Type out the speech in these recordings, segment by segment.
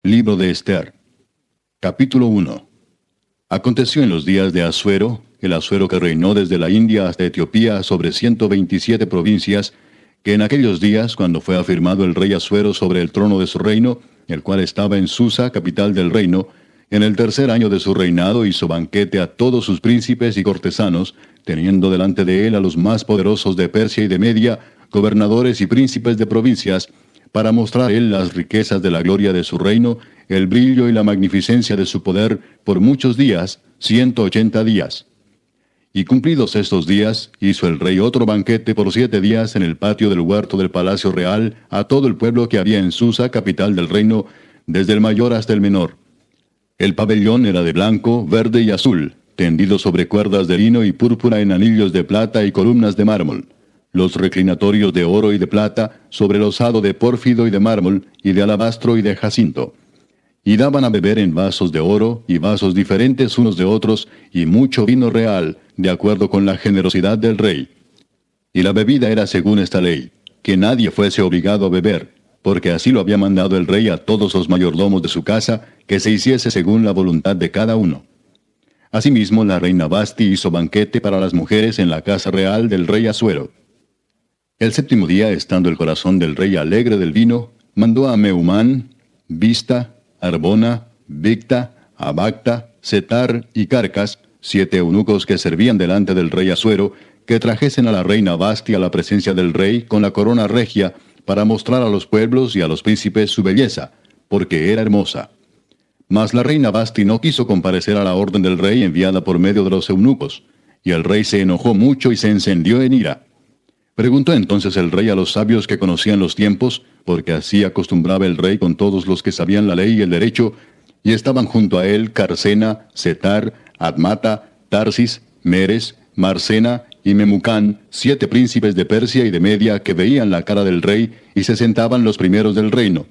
Libro de Ester. Capítulo 1. Aconteció en los días de Asuero, el Asuero que reinó desde la India hasta Etiopía sobre 127 provincias, que en aquellos días, cuando fue afirmado el rey Asuero sobre el trono de su reino, el cual estaba en Susa, capital del reino, en el tercer año de su reinado hizo banquete a todos sus príncipes y cortesanos, teniendo delante de él a los más poderosos de Persia y de Media, gobernadores y príncipes de provincias, para mostrar a él las riquezas de la gloria de su reino, el brillo y la magnificencia de su poder, por muchos días, 180 días. Y cumplidos estos días, hizo el rey otro banquete por 7 días en el patio del huerto del palacio real a todo el pueblo que había en Susa, capital del reino, desde el mayor hasta el menor. El pabellón era de blanco, verde y azul, tendido sobre cuerdas de lino y púrpura en anillos de plata y columnas de mármol. Los reclinatorios de oro y de plata, sobre losado de pórfido y de mármol, y de alabastro y de jacinto. Y daban a beber en vasos de oro, y vasos diferentes unos de otros, y mucho vino real, de acuerdo con la generosidad del rey. Y la bebida era según esta ley, que nadie fuese obligado a beber, porque así lo había mandado el rey a todos los mayordomos de su casa, que se hiciese según la voluntad de cada uno. Asimismo, la reina Vasti hizo banquete para las mujeres en la casa real del rey Asuero. El séptimo día, estando el corazón del rey alegre del vino, mandó a Mehumán, Bista, Arbona, Bigta, Abagta, Setar y Carcas, 7 eunucos que servían delante del rey Asuero, que trajesen a la reina Vasti a la presencia del rey con la corona regia, para mostrar a los pueblos y a los príncipes su belleza, porque era hermosa. Mas la reina Vasti no quiso comparecer a la orden del rey enviada por medio de los eunucos, y el rey se enojó mucho y se encendió en ira. Preguntó entonces el rey a los sabios que conocían los tiempos, porque así acostumbraba el rey con todos los que sabían la ley y el derecho, y estaban junto a él Carsena, Setar, Admata, Tarsis, Meres, Marsena y Memucán, 7 príncipes de Persia y de Media que veían la cara del rey y se sentaban los primeros del reino.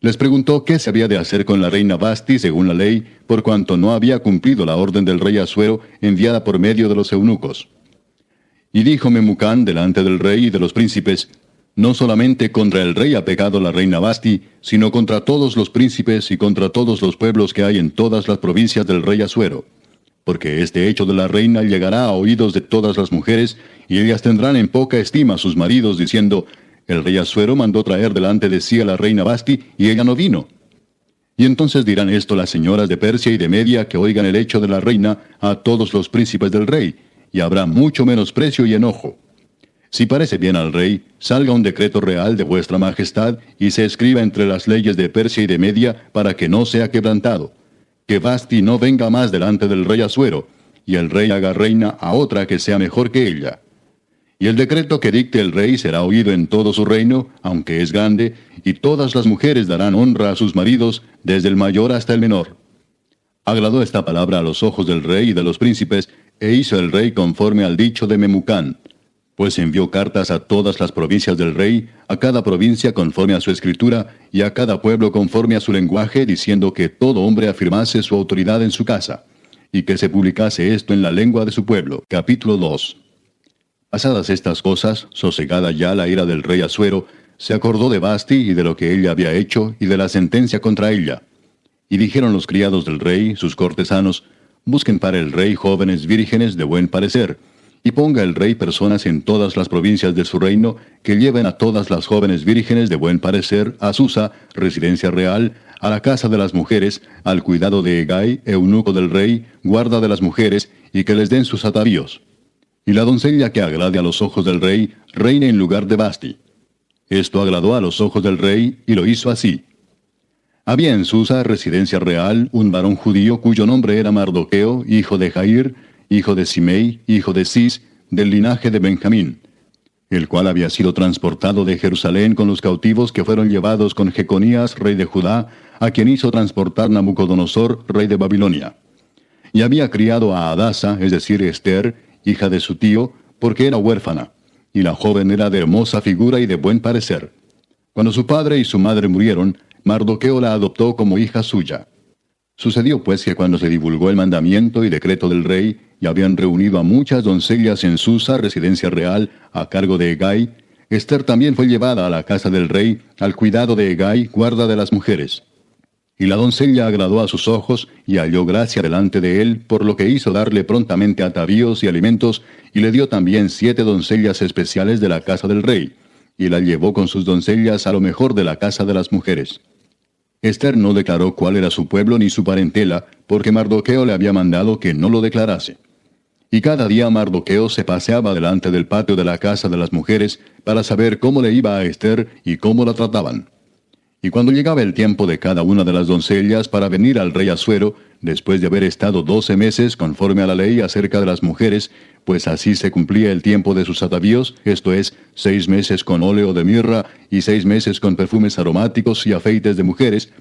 Les preguntó qué se había de hacer con la reina Vasti según la ley, por cuanto no había cumplido la orden del rey Asuero enviada por medio de los eunucos. Y dijo Memucán delante del rey y de los príncipes: no solamente contra el rey ha pecado la reina Vasti, sino contra todos los príncipes y contra todos los pueblos que hay en todas las provincias del rey Asuero. Porque este hecho de la reina llegará a oídos de todas las mujeres, y ellas tendrán en poca estima a sus maridos, diciendo: el rey Asuero mandó traer delante de sí a la reina Vasti, y ella no vino. Y entonces dirán esto las señoras de Persia y de Media que oigan el hecho de la reina a todos los príncipes del rey, y habrá mucho menosprecio y enojo. Si parece bien al rey, salga un decreto real de vuestra majestad, y se escriba entre las leyes de Persia y de Media, para que no sea quebrantado. Que Vasti no venga más delante del rey Asuero, y el rey haga reina a otra que sea mejor que ella. Y el decreto que dicte el rey será oído en todo su reino, aunque es grande, y todas las mujeres darán honra a sus maridos, desde el mayor hasta el menor. Agradó esta palabra a los ojos del rey y de los príncipes, e hizo el rey conforme al dicho de Memucán, pues envió cartas a todas las provincias del rey, a cada provincia conforme a su escritura, y a cada pueblo conforme a su lenguaje, diciendo que todo hombre afirmase su autoridad en su casa, y que se publicase esto en la lengua de su pueblo. Capítulo 2. Pasadas estas cosas, sosegada ya la ira del rey Asuero, se acordó de Vasti y de lo que ella había hecho, y de la sentencia contra ella. Y dijeron los criados del rey, sus cortesanos: busquen para el rey jóvenes vírgenes de buen parecer, y ponga el rey personas en todas las provincias de su reino, que lleven a todas las jóvenes vírgenes de buen parecer a Susa, residencia real, a la casa de las mujeres, al cuidado de Hegai, eunuco del rey, guarda de las mujeres, y que les den sus atavíos. Y la doncella que agrade a los ojos del rey, reine en lugar de Vasti. Esto agradó a los ojos del rey, y lo hizo así. Había en Susa, residencia real, un varón judío cuyo nombre era Mardoqueo, hijo de Jair, hijo de Simei, hijo de Cis, del linaje de Benjamín, el cual había sido transportado de Jerusalén con los cautivos que fueron llevados con Jeconías, rey de Judá, a quien hizo transportar Nabucodonosor, rey de Babilonia. Y había criado a Adasa, es decir, Ester, hija de su tío, porque era huérfana, y la joven era de hermosa figura y de buen parecer. Cuando su padre y su madre murieron, Mardoqueo la adoptó como hija suya. Sucedió pues que cuando se divulgó el mandamiento y decreto del rey, y habían reunido a muchas doncellas en Susa, residencia real, a cargo de Hegai, Ester también fue llevada a la casa del rey, al cuidado de Hegai, guarda de las mujeres. Y la doncella agradó a sus ojos, y halló gracia delante de él, por lo que hizo darle prontamente atavíos y alimentos, y le dio también 7 doncellas especiales de la casa del rey, y la llevó con sus doncellas a lo mejor de la casa de las mujeres. Ester no declaró cuál era su pueblo ni su parentela, porque Mardoqueo le había mandado que no lo declarase. Y cada día Mardoqueo se paseaba delante del patio de la casa de las mujeres para saber cómo le iba a Ester y cómo la trataban. Y cuando llegaba el tiempo de cada una de las doncellas para venir al rey Asuero, después de haber estado 12 meses conforme a la ley acerca de las mujeres, pues así se cumplía el tiempo de sus atavíos, esto es, 6 meses con óleo de mirra y 6 meses con perfumes aromáticos y afeites de mujeres,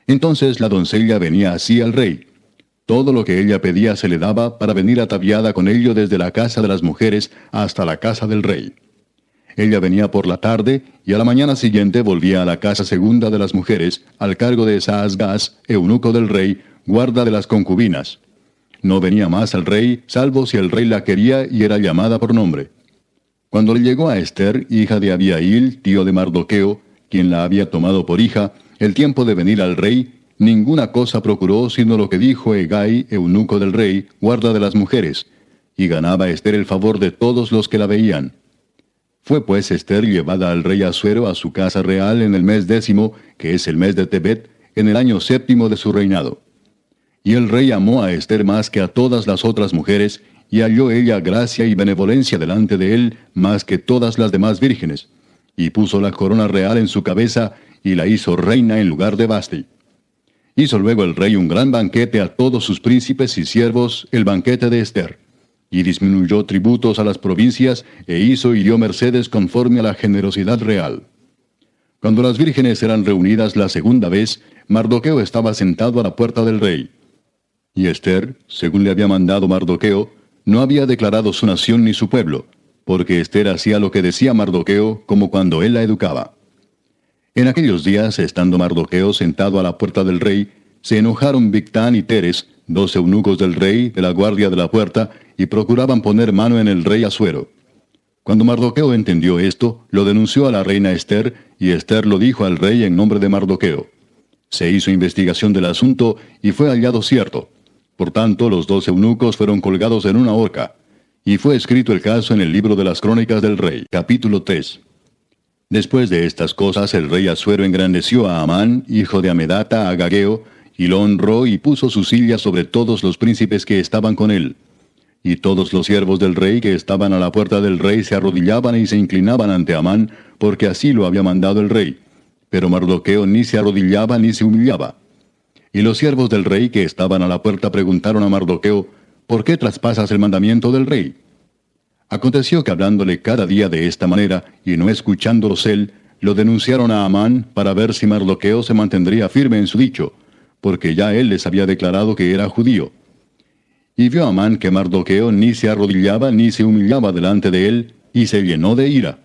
entonces la doncella venía así al rey. Todo lo que ella pedía se le daba para venir ataviada con ello desde la casa de las mujeres hasta la casa del rey. Ella venía por la tarde, y a la mañana siguiente volvía a la casa segunda de las mujeres, al cargo de Saasgaz, eunuco del rey, guarda de las concubinas. No venía más al rey, salvo si el rey la quería y era llamada por nombre. Cuando le llegó a Ester, hija de Abiail, tío de Mardoqueo, quien la había tomado por hija, el tiempo de venir al rey, ninguna cosa procuró sino lo que dijo Hegai, eunuco del rey, guarda de las mujeres, y ganaba Ester el favor de todos los que la veían. Fue pues Ester llevada al rey Asuero a su casa real en el mes 10, que es el mes de Tebet, en el año 7 de su reinado. Y el rey amó a Ester más que a todas las otras mujeres, y halló ella gracia y benevolencia delante de él más que todas las demás vírgenes, y puso la corona real en su cabeza, y la hizo reina en lugar de Vasti. Hizo luego el rey un gran banquete a todos sus príncipes y siervos, el banquete de Ester. Y disminuyó tributos a las provincias, e hizo y dio mercedes conforme a la generosidad real. Cuando las vírgenes eran reunidas la segunda vez, Mardoqueo estaba sentado a la puerta del rey. Y Ester, según le había mandado Mardoqueo, no había declarado su nación ni su pueblo, porque Ester hacía lo que decía Mardoqueo, como cuando él la educaba. En aquellos días, estando Mardoqueo sentado a la puerta del rey, se enojaron Bigtán y Teres, 2 eunucos del rey, de la guardia de la puerta, y procuraban poner mano en el rey Asuero. Cuando Mardoqueo entendió esto, lo denunció a la reina Ester, y Ester lo dijo al rey en nombre de Mardoqueo. Se hizo investigación del asunto, y fue hallado cierto. Por tanto, los 2 eunucos fueron colgados en una horca. Y fue escrito el caso en el libro de las crónicas del rey. Capítulo 3. Después de estas cosas, el rey Asuero engrandeció a Amán, hijo de Amedata, agageo, y lo honró y puso su silla sobre todos los príncipes que estaban con él. Y todos los siervos del rey que estaban a la puerta del rey se arrodillaban y se inclinaban ante Amán, porque así lo había mandado el rey. Pero Mardoqueo ni se arrodillaba ni se humillaba. Y los siervos del rey que estaban a la puerta preguntaron a Mardoqueo, ¿por qué traspasas el mandamiento del rey? Aconteció que hablándole cada día de esta manera, y no escuchándolos él, lo denunciaron a Amán para ver si Mardoqueo se mantendría firme en su dicho, porque ya él les había declarado que era judío. Y vio Amán que Mardoqueo ni se arrodillaba ni se humillaba delante de él, y se llenó de ira.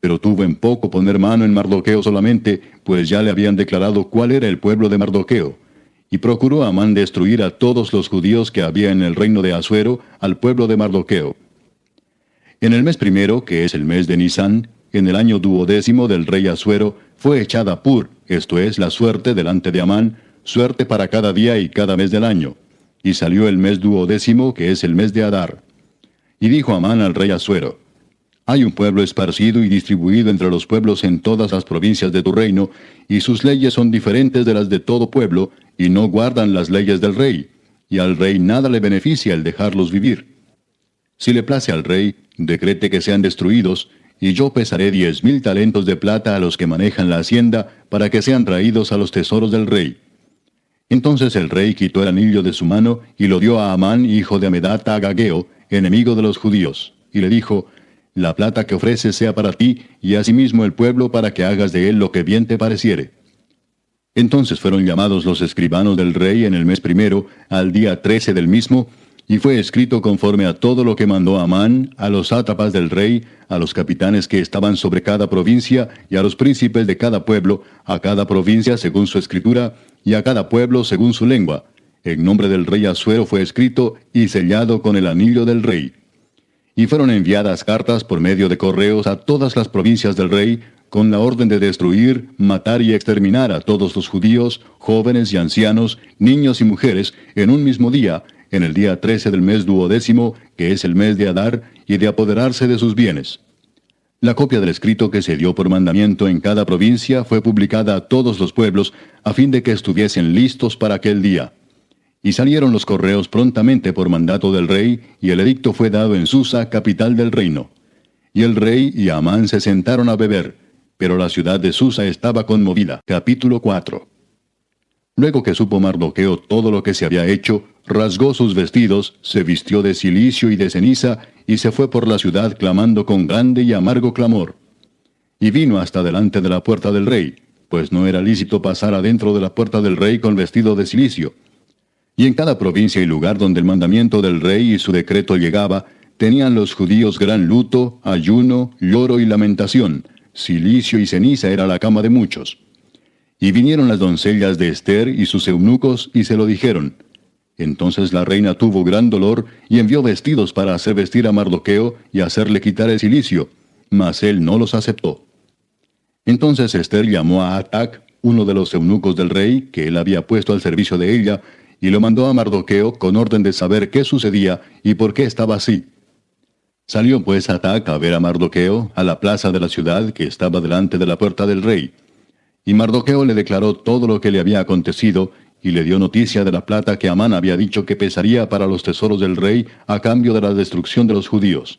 Pero tuvo en poco poner mano en Mardoqueo solamente, pues ya le habían declarado cuál era el pueblo de Mardoqueo. Y procuró Amán destruir a todos los judíos que había en el reino de Asuero, al pueblo de Mardoqueo. En el mes primero, que es el mes de Nisán, en el año 12 del rey Asuero, fue echada Pur, esto es, la suerte delante de Amán, suerte para cada día y cada mes del año. Y salió el mes 12, que es el mes de Adar. Y dijo Amán al rey Asuero, hay un pueblo esparcido y distribuido entre los pueblos en todas las provincias de tu reino, y sus leyes son diferentes de las de todo pueblo, y no guardan las leyes del rey, y al rey nada le beneficia el dejarlos vivir. Si le place al rey, decrete que sean destruidos, y yo pesaré 10,000 talentos de plata a los que manejan la hacienda, para que sean traídos a los tesoros del rey. Entonces el rey quitó el anillo de su mano, y lo dio a Amán, hijo de Amedata, agageo, enemigo de los judíos, y le dijo, la plata que ofreces sea para ti, y asimismo el pueblo para que hagas de él lo que bien te pareciere. Entonces fueron llamados los escribanos del rey en el mes primero, al día 13 del mismo, y fue escrito conforme a todo lo que mandó Amán, a los sátrapas del rey, a los capitanes que estaban sobre cada provincia, y a los príncipes de cada pueblo, a cada provincia según su escritura, y a cada pueblo según su lengua. En nombre del rey Asuero fue escrito y sellado con el anillo del rey. Y fueron enviadas cartas por medio de correos a todas las provincias del rey, con la orden de destruir, matar y exterminar a todos los judíos, jóvenes y ancianos, niños y mujeres, en un mismo día, en el día 13 del mes 12º, que es el mes de Adar, y de apoderarse de sus bienes. La copia del escrito que se dio por mandamiento en cada provincia fue publicada a todos los pueblos, a fin de que estuviesen listos para aquel día. Y salieron los correos prontamente por mandato del rey, y el edicto fue dado en Susa, capital del reino. Y el rey y Amán se sentaron a beber, pero la ciudad de Susa estaba conmovida. Capítulo 4. Luego que supo Mardoqueo todo lo que se había hecho, rasgó sus vestidos, se vistió de cilicio y de ceniza, y se fue por la ciudad clamando con grande y amargo clamor. Y vino hasta delante de la puerta del rey, pues no era lícito pasar adentro de la puerta del rey con vestido de cilicio. Y en cada provincia y lugar donde el mandamiento del rey y su decreto llegaba, tenían los judíos gran luto, ayuno, lloro y lamentación. Cilicio y ceniza era la cama de muchos. Y vinieron las doncellas de Ester y sus eunucos, y se lo dijeron. Entonces la reina tuvo gran dolor, y envió vestidos para hacer vestir a Mardoqueo, y hacerle quitar el cilicio, mas él no los aceptó. Entonces Ester llamó a Atac, uno de los eunucos del rey, que él había puesto al servicio de ella, y lo mandó a Mardoqueo con orden de saber qué sucedía, y por qué estaba así. Salió pues Atac a ver a Mardoqueo, a la plaza de la ciudad, que estaba delante de la puerta del rey. Y Mardoqueo le declaró todo lo que le había acontecido, y le dio noticia de la plata que Amán había dicho que pesaría para los tesoros del rey a cambio de la destrucción de los judíos.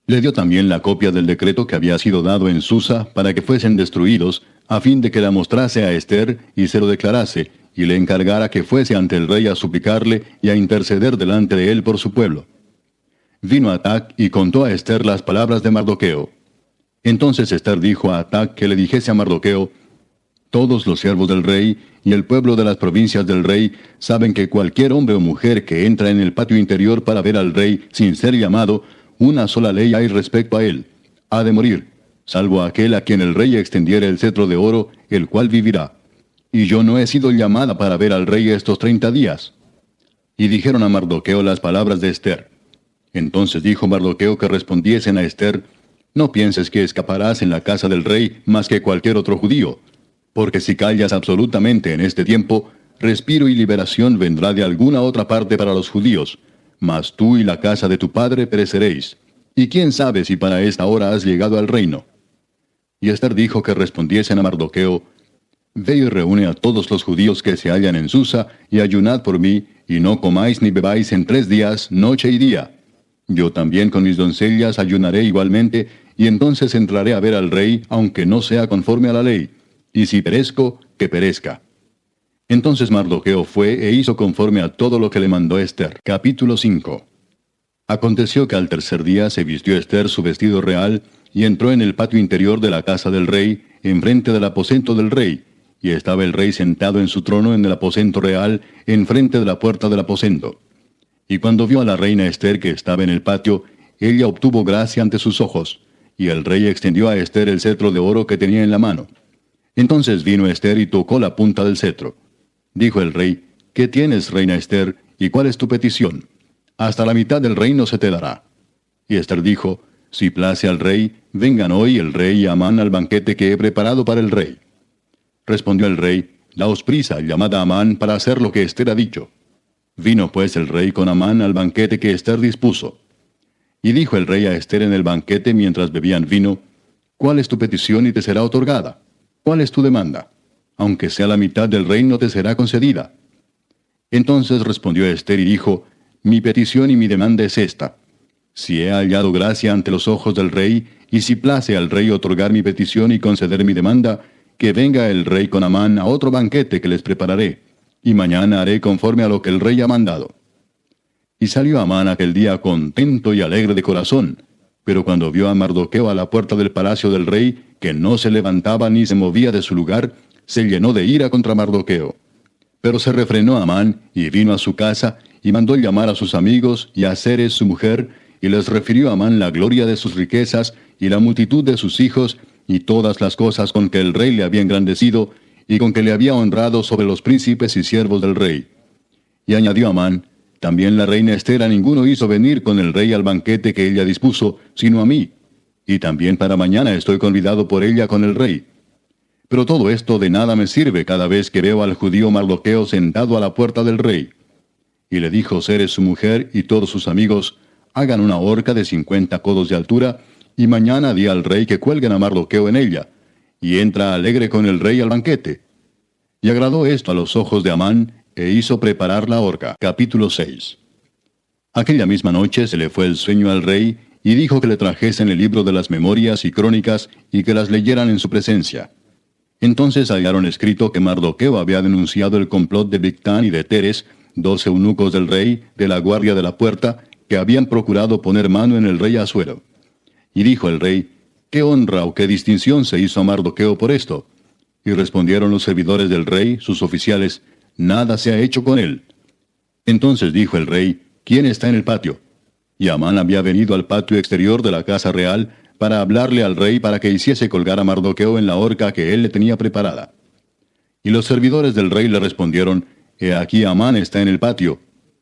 Le dio también la copia del decreto que había sido dado en Susa para que fuesen destruidos, a fin de que la mostrase a Ester y se lo declarase, y le encargara que fuese ante el rey a suplicarle y a interceder delante de él por su pueblo. Vino Atac y contó a Ester las palabras de Mardoqueo. Entonces Ester dijo a Atac que le dijese a Mardoqueo: todos los siervos del rey y el pueblo de las provincias del rey saben que cualquier hombre o mujer que entra en el patio interior para ver al rey sin ser llamado, una sola ley hay respecto a él: ha de morir, salvo aquel a quien el rey extendiere el cetro de oro, el cual vivirá. Y yo no he sido llamada para ver al rey estos 30 días. Y dijeron a Mardoqueo las palabras de Ester. Entonces dijo Mardoqueo que respondiesen a Ester: no pienses que escaparás en la casa del rey más que cualquier otro judío, porque si callas absolutamente en este tiempo, respiro y liberación vendrá de alguna otra parte para los judíos, mas tú y la casa de tu padre pereceréis. Y quién sabe si para esta hora has llegado al reino. Y Ester dijo que respondiesen a Mardoqueo: ve y reúne a todos los judíos que se hallan en Susa, y ayunad por mí, y no comáis ni bebáis en 3 días, noche y día. Yo también con mis doncellas ayunaré igualmente, y entonces entraré a ver al rey, aunque no sea conforme a la ley. Y si perezco, que perezca. Entonces Mardoqueo fue e hizo conforme a todo lo que le mandó Ester. Capítulo 5. Aconteció que al tercer día se vistió Ester su vestido real, y entró en el patio interior de la casa del rey, enfrente del aposento del rey, y estaba el rey sentado en su trono en el aposento real, enfrente de la puerta del aposento. Y cuando vio a la reina Ester que estaba en el patio, ella obtuvo gracia ante sus ojos, y el rey extendió a Ester el cetro de oro que tenía en la mano. Entonces vino Ester y tocó la punta del cetro. Dijo el rey: ¿qué tienes, reina Ester, y cuál es tu petición? Hasta la mitad del reino se te dará. Y Ester dijo: si place al rey, vengan hoy el rey y Amán al banquete que he preparado para el rey. Respondió el rey: daos prisa, llamad a Amán para hacer lo que Ester ha dicho. Vino pues el rey con Amán al banquete que Ester dispuso. Y dijo el rey a Ester en el banquete mientras bebían vino: ¿cuál es tu petición y te será otorgada? ¿Cuál es tu demanda? Aunque sea la mitad del reino te será concedida. Entonces respondió Ester y dijo: mi petición y mi demanda es esta: si he hallado gracia ante los ojos del rey, y si place al rey otorgar mi petición y conceder mi demanda, que venga el rey con Amán a otro banquete que les prepararé, y mañana haré conforme a lo que el rey ha mandado. Y salió Amán aquel día contento y alegre de corazón, pero cuando vio a Mardoqueo a la puerta del palacio del rey, que no se levantaba ni se movía de su lugar, se llenó de ira contra Mardoqueo. Pero se refrenó Amán, y vino a su casa, y mandó llamar a sus amigos y a Zeres su mujer, y les refirió a Amán la gloria de sus riquezas, y la multitud de sus hijos, y todas las cosas con que el rey le había engrandecido, y con que le había honrado sobre los príncipes y siervos del rey. Y añadió Amán: también la reina Ester a ninguno hizo venir con el rey al banquete que ella dispuso, sino a mí. y también para mañana estoy convidado por ella con el rey. Pero todo esto de nada me sirve cada vez que veo al judío Mardoqueo sentado a la puerta del rey. Y le dijo Zeres su mujer y todos sus amigos, hagan una horca de 50 codos de altura, y mañana di al rey que cuelguen a Mardoqueo en ella, y entra alegre con el rey al banquete. Y agradó esto a los ojos de Amán, e hizo preparar la horca. Capítulo 6. Aquella misma noche se le fue el sueño al rey, y dijo que le trajesen el libro de las memorias y crónicas, y que las leyeran en su presencia. Entonces hallaron escrito que Mardoqueo había denunciado el complot de Bigtán y de Teres, 2 eunucos del rey, de la guardia de la puerta, que habían procurado poner mano en el rey Asuero. Y dijo el rey, ¿qué honra o qué distinción se hizo a Mardoqueo por esto? Y respondieron los servidores del rey, sus oficiales, nada se ha hecho con él. Entonces dijo el rey, ¿quién está en el patio? Y Amán había venido al patio exterior de la casa real, para hablarle al rey para que hiciese colgar a Mardoqueo en la horca que él le tenía preparada. Y los servidores del rey le respondieron, He aquí Amán está en el patio.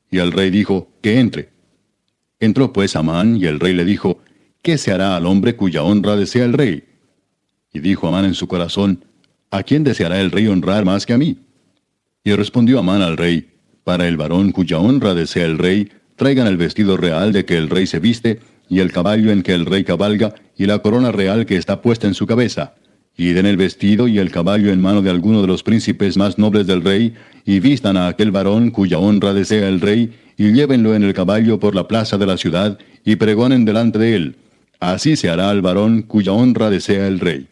Y el rey dijo, que entre. Entró pues Amán, y el rey le dijo, ¿qué se hará al hombre cuya honra desea el rey? Y dijo Amán en su corazón, ¿a quién deseará el rey honrar más que a mí? Y respondió Amán al rey, para el varón cuya honra desea el rey, traigan el vestido real de que el rey se viste, y el caballo en que el rey cabalga, y la corona real que está puesta en su cabeza. Y den el vestido y el caballo en mano de alguno de los príncipes más nobles del rey, y vistan a aquel varón cuya honra desea el rey, y llévenlo en el caballo por la plaza de la ciudad, y pregonen delante de él. Así se hará al varón cuya honra desea el rey.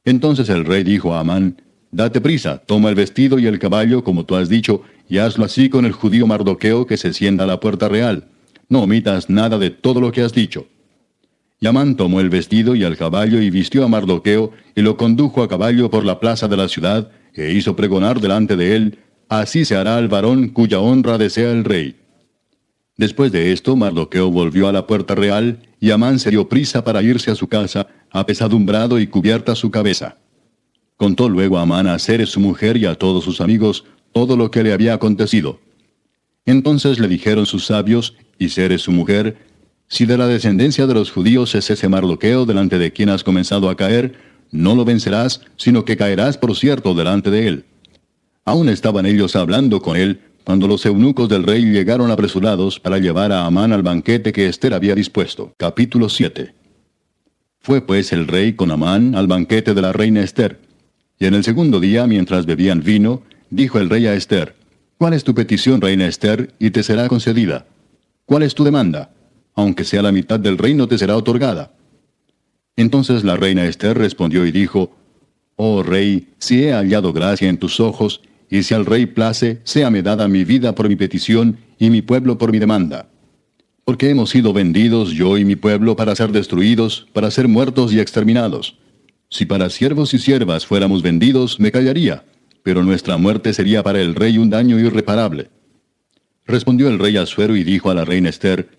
Entonces el rey dijo a Amán, date prisa, toma el vestido y el caballo, como tú has dicho, y hazlo así con el judío Mardoqueo que se sienta a la puerta real. No omitas nada de todo lo que has dicho. Y Amán tomó el vestido y el caballo y vistió a Mardoqueo, y lo condujo a caballo por la plaza de la ciudad, e hizo pregonar delante de él, así se hará al varón cuya honra desea el rey. Después de esto, Mardoqueo volvió a la puerta real, y Amán se dio prisa para irse a su casa, apesadumbrado y cubierta su cabeza. Contó luego Amán a Zeres su mujer y a todos sus amigos todo lo que le había acontecido. Entonces le dijeron sus sabios, y Zeres su mujer, si de la descendencia de los judíos es ese Mardoqueo delante de quien has comenzado a caer, no lo vencerás, sino que caerás por cierto delante de él. Aún estaban ellos hablando con él, cuando los eunucos del rey llegaron apresurados para llevar a Amán al banquete que Ester había dispuesto. Capítulo 7. Fue pues el rey con Amán al banquete de la reina Ester. Y en el segundo día, mientras bebían vino, dijo el rey a Ester, ¿cuál es tu petición, reina Ester, y te será concedida? ¿Cuál es tu demanda? Aunque sea la mitad del reino te será otorgada. Entonces la reina Ester respondió y dijo, Oh rey, si he hallado gracia en tus ojos, y si al rey place, séame dada mi vida por mi petición, y mi pueblo por mi demanda. Porque hemos sido vendidos yo y mi pueblo para ser destruidos, para ser muertos y exterminados. Si para siervos y siervas fuéramos vendidos, me callaría, pero nuestra muerte sería para el rey un daño irreparable. Respondió el rey Asuero y dijo a la reina Ester,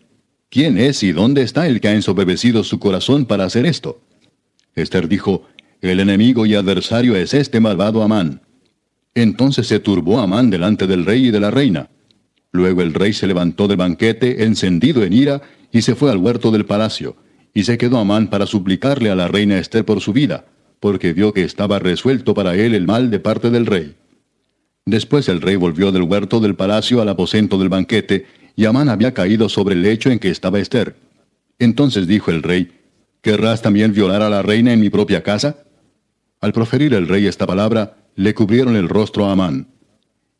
¿quién es y dónde está el que ha ensoberbecido su corazón para hacer esto? Ester dijo, el enemigo y adversario es este malvado Amán. Entonces se turbó Amán delante del rey y de la reina. Luego el rey se levantó del banquete, encendido en ira, y se fue al huerto del palacio, y se quedó Amán para suplicarle a la reina Ester por su vida, porque vio que estaba resuelto para él el mal de parte del rey. Después el rey volvió del huerto del palacio al aposento del banquete, y Amán había caído sobre el lecho en que estaba Ester. Entonces dijo el rey, ¿querrás también violar a la reina en mi propia casa? Al proferir el rey esta palabra, le cubrieron el rostro a Amán.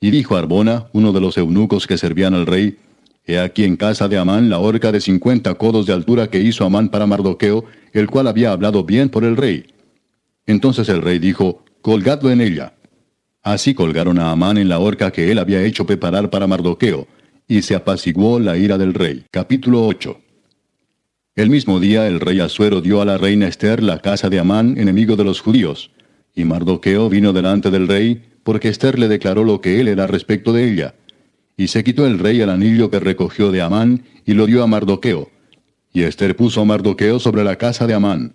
Y dijo Arbona, uno de los eunucos que servían al rey, He aquí en casa de Amán la horca de 50 codos de altura que hizo Amán para Mardoqueo, el cual había hablado bien por el rey. Entonces el rey dijo, colgadlo en ella. Así colgaron a Amán en la horca que él había hecho preparar para Mardoqueo, y se apaciguó la ira del rey. Capítulo 8. El mismo día el rey Asuero dio a la reina Ester la casa de Amán, enemigo de los judíos. Y Mardoqueo vino delante del rey, porque Ester le declaró lo que él era respecto de ella. Y se quitó el rey el anillo que recogió de Amán, y lo dio a Mardoqueo. Y Ester puso a Mardoqueo sobre la casa de Amán.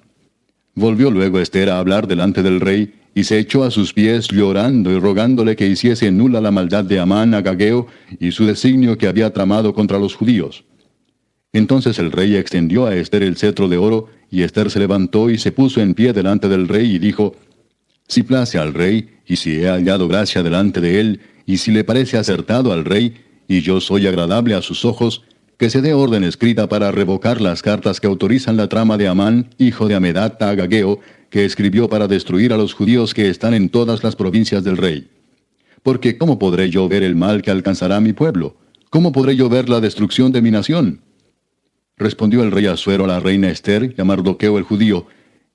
Volvió luego Ester a hablar delante del rey, y se echó a sus pies llorando y rogándole que hiciese nula la maldad de Amán Agageo y su designio que había tramado contra los judíos. Entonces el rey extendió a Ester el cetro de oro, y Ester se levantó y se puso en pie delante del rey y dijo, si place al rey, y si he hallado gracia delante de él, y si le parece acertado al rey, y yo soy agradable a sus ojos, que se dé orden escrita para revocar las cartas que autorizan la trama de Amán, hijo de Amedata Agageo, que escribió para destruir a los judíos que están en todas las provincias del rey. Porque ¿cómo podré yo ver el mal que alcanzará a mi pueblo? ¿Cómo podré yo ver la destrucción de mi nación? Respondió el rey Asuero a la reina Ester y a Mardoqueo el judío,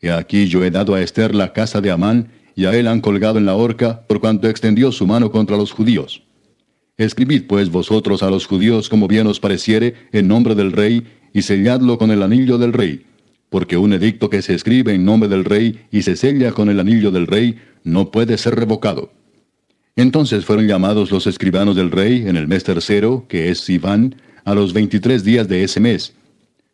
he aquí yo he dado a Ester la casa de Amán, y a él han colgado en la horca, por cuanto extendió su mano contra los judíos. Escribid pues vosotros a los judíos como bien os pareciere, en nombre del rey, y selladlo con el anillo del rey, porque un edicto que se escribe en nombre del rey y se sella con el anillo del rey, no puede ser revocado. Entonces fueron llamados los escribanos del rey en el mes tercero, que es Sivan, a los 23 días de ese mes.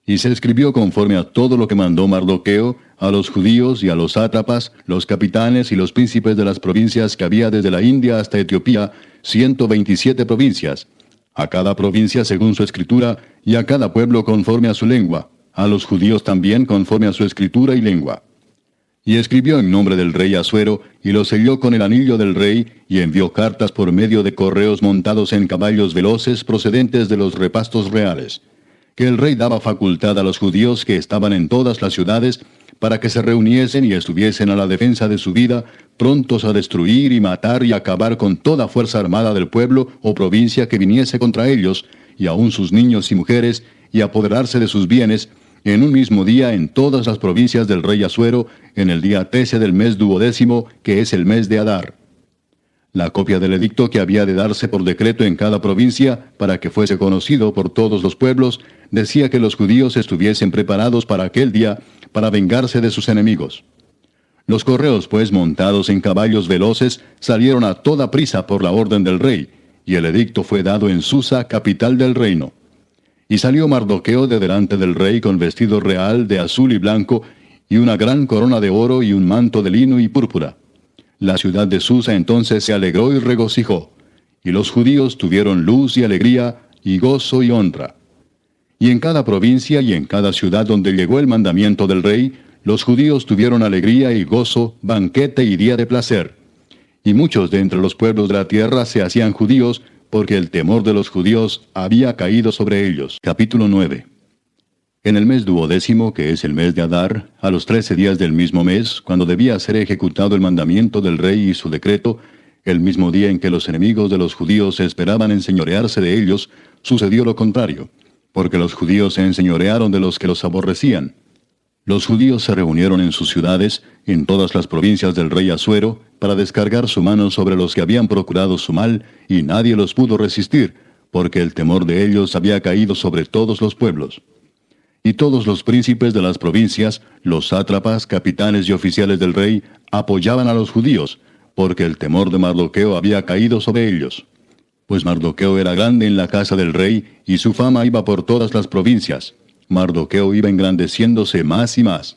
Y se escribió conforme a todo lo que mandó Mardoqueo, a los judíos y a los sátrapas, los capitanes y los príncipes de las provincias que había desde la India hasta Etiopía, 127 provincias, a cada provincia según su escritura, y a cada pueblo conforme a su lengua, a los judíos también conforme a su escritura y lengua. Y escribió en nombre del rey Asuero, y lo selló con el anillo del rey, y envió cartas por medio de correos montados en caballos veloces procedentes de los repastos reales, que el rey daba facultad a los judíos que estaban en todas las ciudades, para que se reuniesen y estuviesen a la defensa de su vida, prontos a destruir y matar y acabar con toda fuerza armada del pueblo o provincia que viniese contra ellos, y aun sus niños y mujeres, y apoderarse de sus bienes, en un mismo día en todas las provincias del rey Asuero, en el día 13 del mes 12º, que es el mes de Adar. La copia del edicto que había de darse por decreto en cada provincia, para que fuese conocido por todos los pueblos, decía que los judíos estuviesen preparados para aquel día, para vengarse de sus enemigos. Los correos, pues, montados en caballos veloces, salieron a toda prisa por la orden del rey, y el edicto fue dado en Susa, capital del reino. Y salió Mardoqueo de delante del rey con vestido real de azul y blanco, y una gran corona de oro y un manto de lino y púrpura. La ciudad de Susa entonces se alegró y regocijó, y los judíos tuvieron luz y alegría, y gozo y honra. Y en cada provincia y en cada ciudad donde llegó el mandamiento del rey, los judíos tuvieron alegría y gozo, banquete y día de placer. Y muchos de entre los pueblos de la tierra se hacían judíos, porque el temor de los judíos había caído sobre ellos. Capítulo 9. En el mes 12º, que es el mes de Adar, a los 13 días del mismo mes, cuando debía ser ejecutado el mandamiento del rey y su decreto, el mismo día en que los enemigos de los judíos esperaban enseñorearse de ellos, sucedió lo contrario, porque los judíos se enseñorearon de los que los aborrecían. Los judíos se reunieron en sus ciudades, en todas las provincias del rey Asuero, para descargar su mano sobre los que habían procurado su mal, y nadie los pudo resistir, porque el temor de ellos había caído sobre todos los pueblos. Y todos los príncipes de las provincias, los sátrapas, capitanes y oficiales del rey, apoyaban a los judíos, porque el temor de Mardoqueo había caído sobre ellos. Pues Mardoqueo era grande en la casa del rey, y su fama iba por todas las provincias. Mardoqueo iba engrandeciéndose más y más.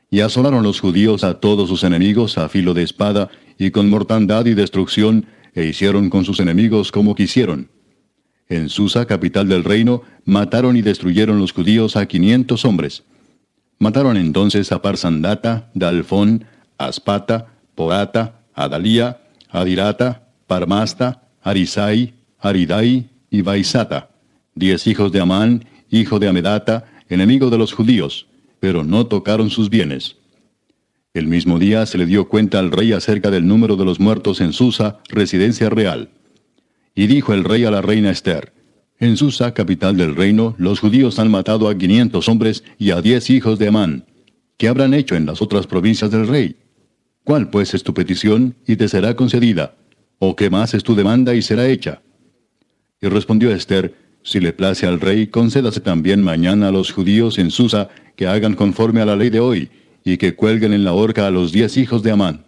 Y asolaron los judíos a todos sus enemigos a filo de espada, y con mortandad y destrucción, e hicieron con sus enemigos como quisieron. En Susa, capital del reino, mataron y destruyeron los judíos a 500 hombres. Mataron entonces a Parsandata, Dalfón, Aspata, Porata, Adalía, Adirata, Parmasta, Arisai, Aridai y Baisata, 10 hijos de Amán, hijo de Amedata, enemigo de los judíos, pero no tocaron sus bienes. El mismo día se le dio cuenta al rey acerca del número de los muertos en Susa, residencia real. Y dijo el rey a la reina Ester, en Susa, capital del reino, los judíos han matado a 500 hombres y a 10 hijos de Amán. ¿Qué habrán hecho en las otras provincias del rey? ¿Cuál pues es tu petición y te será concedida? ¿O qué más es tu demanda y será hecha? Y respondió Ester, si le place al rey, concédase también mañana a los judíos en Susa que hagan conforme a la ley de hoy, y que cuelguen en la horca a los 10 hijos de Amán.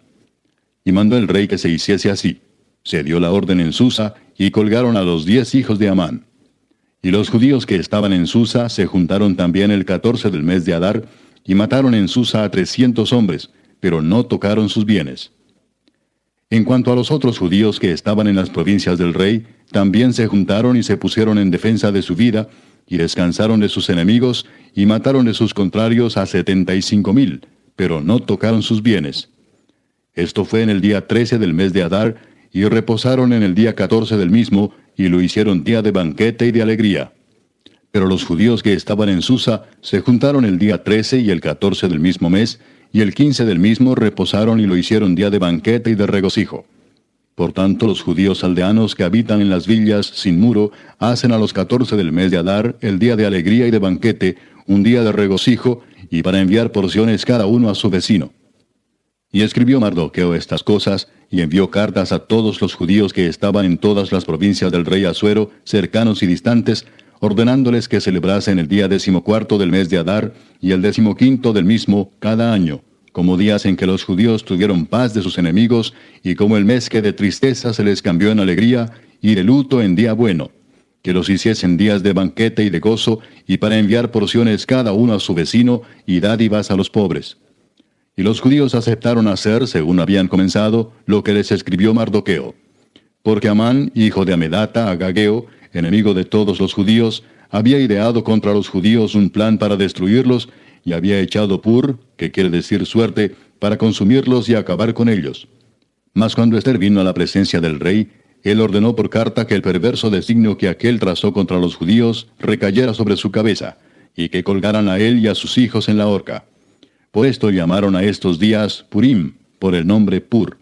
Y mandó el rey que se hiciese así. Se dio la orden en Susa, y colgaron a los 10 hijos de Amán. Y los judíos que estaban en Susa se juntaron también el 14 del mes de Adar, y mataron en Susa a 300 hombres, pero no tocaron sus bienes. En cuanto a los otros judíos que estaban en las provincias del rey, también se juntaron y se pusieron en defensa de su vida, y descansaron de sus enemigos, y mataron de sus contrarios a 75,000, pero no tocaron sus bienes. Esto fue en el día 13 del mes de Adar, y reposaron en el día 14 del mismo, y lo hicieron día de banquete y de alegría. Pero los judíos que estaban en Susa se juntaron el día 13 y el 14 del mismo mes, y el 15 del mismo reposaron y lo hicieron día de banquete y de regocijo. Por tanto, los judíos aldeanos que habitan en las villas sin muro hacen a los 14 del mes de Adar el día de alegría y de banquete, un día de regocijo, y para enviar porciones cada uno a su vecino. Y escribió Mardoqueo estas cosas, y envió cartas a todos los judíos que estaban en todas las provincias del rey Asuero, cercanos y distantes, ordenándoles que celebrasen el día 14 del mes de Adar, y el 15 del mismo cada año, como días en que los judíos tuvieron paz de sus enemigos, y como el mes que de tristeza se les cambió en alegría, y de luto en día bueno, que los hiciesen días de banquete y de gozo, y para enviar porciones cada uno a su vecino, y dádivas a los pobres. Y los judíos aceptaron hacer, según habían comenzado, lo que les escribió Mardoqueo. Porque Amán, hijo de Amedata, agageo, enemigo de todos los judíos, había ideado contra los judíos un plan para destruirlos, y había echado pur, que quiere decir suerte, para consumirlos y acabar con ellos. Mas cuando Ester vino a la presencia del rey, él ordenó por carta que el perverso designio que aquél trazó contra los judíos recayera sobre su cabeza, y que colgaran a él y a sus hijos en la horca. Por esto llamaron a estos días Purim, por el nombre Pur.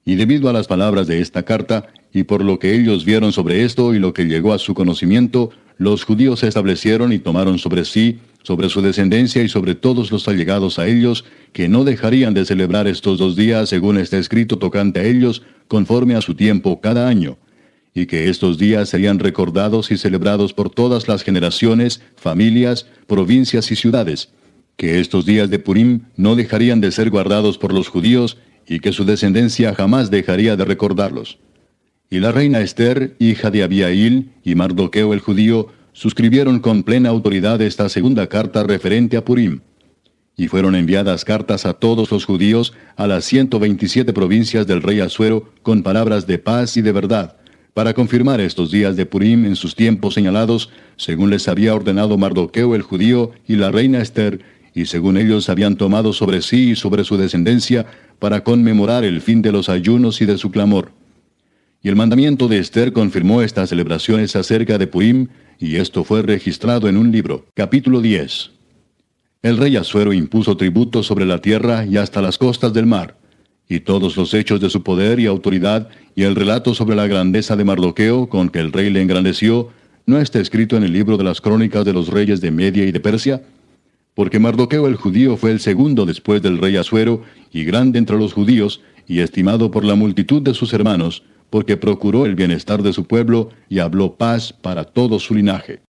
Y debido a las palabras de esta carta, y por lo que ellos vieron sobre esto y lo que llegó a su conocimiento, los judíos se establecieron y tomaron sobre sí, sobre su descendencia y sobre todos los allegados a ellos, que no dejarían de celebrar estos 2 días según está escrito tocante a ellos, conforme a su tiempo cada año, y que estos días serían recordados y celebrados por todas las generaciones, familias, provincias y ciudades, que estos días de Purim no dejarían de ser guardados por los judíos, y que su descendencia jamás dejaría de recordarlos. Y la reina Ester, hija de Abihail, y Mardoqueo el judío, suscribieron con plena autoridad esta segunda carta referente a Purim. Y fueron enviadas cartas a todos los judíos, a las 127 provincias del rey Asuero, con palabras de paz y de verdad, para confirmar estos días de Purim en sus tiempos señalados, según les había ordenado Mardoqueo el judío y la reina Ester, y según ellos habían tomado sobre sí y sobre su descendencia, para conmemorar el fin de los ayunos y de su clamor. Y el mandamiento de Ester confirmó estas celebraciones acerca de Purim, y esto fue registrado en un libro. Capítulo 10. El rey Asuero impuso tributo sobre la tierra y hasta las costas del mar, y todos los hechos de su poder y autoridad, y el relato sobre la grandeza de Mardoqueo, con que el rey le engrandeció, ¿no está escrito en el libro de las crónicas de los reyes de Media y de Persia? Porque Mardoqueo el judío fue el segundo después del rey Asuero, y grande entre los judíos, y estimado por la multitud de sus hermanos, porque procuró el bienestar de su pueblo, y habló paz para todo su linaje.